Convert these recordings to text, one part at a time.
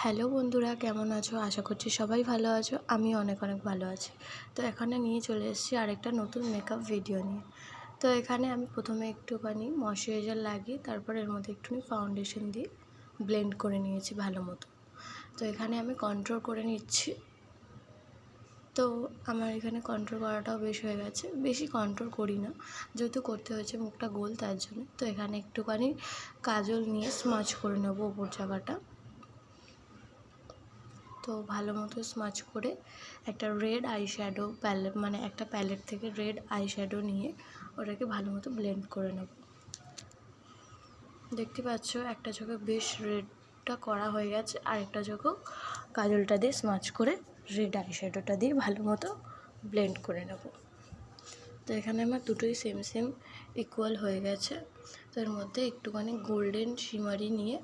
Hello বন্ধুরা, কেমন আছো? আশা করছি সবাই ভালো আছো। আমি অনেক ভালো আছি। তো এখানে নিয়ে চলে এসেছি আরেকটা নতুন মেকআপ ভিডিও নিয়ে। তো এখানে আমি প্রথমে একটুখানি ময়শ্চারাইজার লাগিয়ে তারপর এর মধ্যে একটুখানি ফাউন্ডেশন দিয়ে ব্লেন্ড করে নিয়েছি ভালো মতো। তো এখানে আমি কন্ট্রোল করে নিচ্ছি। তো আমার এখানে কন্ট্রোল করাটাও বেশ হয়ে গেছে। বেশি কন্ট্রোল করি না, যেহেতু করতে হয়েছে মুখটা গোল তার জন্য। তো এখানে একটুখানি কাজল নিয়ে স্মাচ করে নেবো ওপর জায়গাটা। তো ভালো মতো স্মাচ করে একটা রেড আইশ্যাডো প্যালেট, মানে একটা প্যালেট থেকে রেড আইশ্যাডো নিয়ে ওটাকে ভালো মতো ব্লেন্ড করে নেব। দেখতে পাচ্ছ একটা চোখে বেশ রেডটা করা হয়ে গেছে, আর একটা চোখেও কাজলটা দিয়ে স্মাচ করে রেড আইশ্যাডোটা দিয়ে ভালো মতো ব্লেন্ড করে নেব। তো এখানে আমার দুটোই সেম সেম ইকুয়াল হয়ে গেছে। তো এর মধ্যে একটুখানি গোল্ডেন শিমারি নিয়ে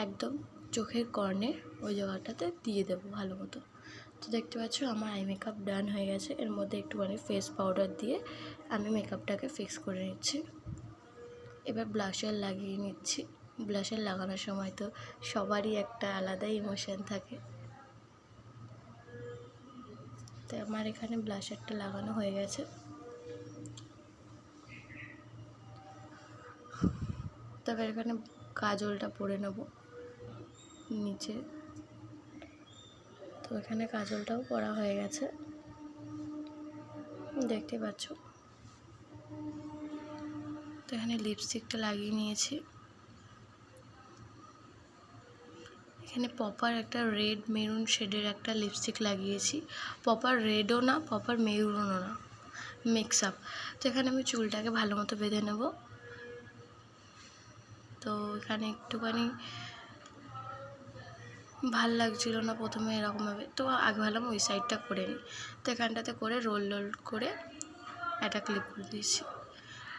একদম চোখের কর্নে ওই জায়গাটাতে দিয়ে দেবো ভালো মতো। তো দেখতে পাচ্ছ আমার আই মেকআপ ডান হয়ে গেছে। এর মধ্যে একটুখানি ফেস পাউডার দিয়ে আমি মেকআপটাকে ফিক্স করে নিচ্ছি। এবার ব্লাশার লাগিয়ে নিচ্ছি। ব্লাশার লাগানোর সময় তো সবারই একটা আলাদাই ইমোশন থাকে। তো আমার এখানে ব্লাশারটা লাগানো হয়ে গেছে। তবে এখানে কাজলটা পরে নেব নিচে। তো এখানে কাজলটাও পরা হয়ে গেছে, দেখতে পাচ্ছ। তো এখানে লিপস্টিকটা লাগিয়ে নিয়েছি। এখানে পপার একটা রেড মেরুন শেডের একটা লিপস্টিক লাগিয়েছি। পপার রেডও না, পপার মেরুনও না, মিক্স আপ। তো এখানে আমি চুলটাকে ভালো মতো বেঁধে নেব। তো এখানে একটুখানি ভাল লাগছিল না প্রথমে এরকমভাবে, তো আগে ভাবলাম ওই সাইডটা করে নিই। তো এখানটাতে করে রোল করে একটা ক্লিপ করে দিয়েছি।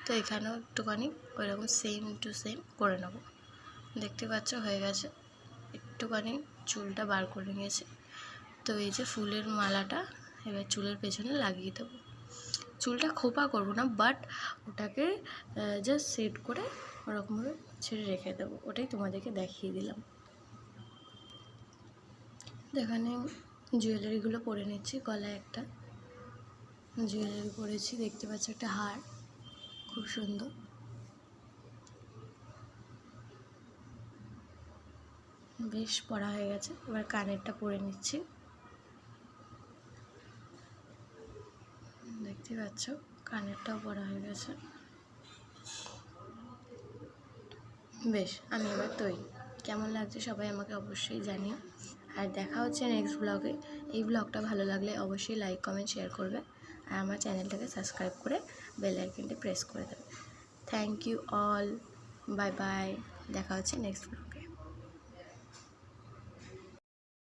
তো এখানেও একটুখানি ওইরকম সেম টু সেম করে নেব। দেখতে পাচ্ছ হয়ে গেছে। একটুখানি চুলটা বার করে নিয়েছি। তো এই যে ফুলের মালাটা এবার চুলের পেছনে লাগিয়ে দেবো। চুলটা খোপা করবো না, বাট ওটাকে জাস্ট সেট করে ওরকমভাবে ছেড়ে রেখে দেবো। ওটাই তোমাদেরকে দেখিয়ে দিলাম। এখানে জুয়েলারিগুলো পরে নিচ্ছি। গলায় একটা জুয়েলারি পরেছি, দেখতে পাচ্ছি একটা হার, খুব সুন্দর। বেশ পরা হয়ে গেছে। এবার কানেরটা পরে নিচ্ছি। দেখতে পাচ্ছ কানেরটাও পরা হয়ে গেছে। বেশ, আমি এবার তৈরি। কেমন লাগছে সবাই আমাকে অবশ্যই জানিও। আর দেখা হচ্ছে নেক্সট ব্লগে। এই ব্লগটা ভালো লাগলে অবশ্যই লাইক কমেন্ট শেয়ার করবে, আর আমার চ্যানেলটাকে সাবস্ক্রাইব করে বেল আইকনটি প্রেস করে দেবে। Thank you all, bye bye. দেখা হচ্ছে নেক্সট ব্লগ।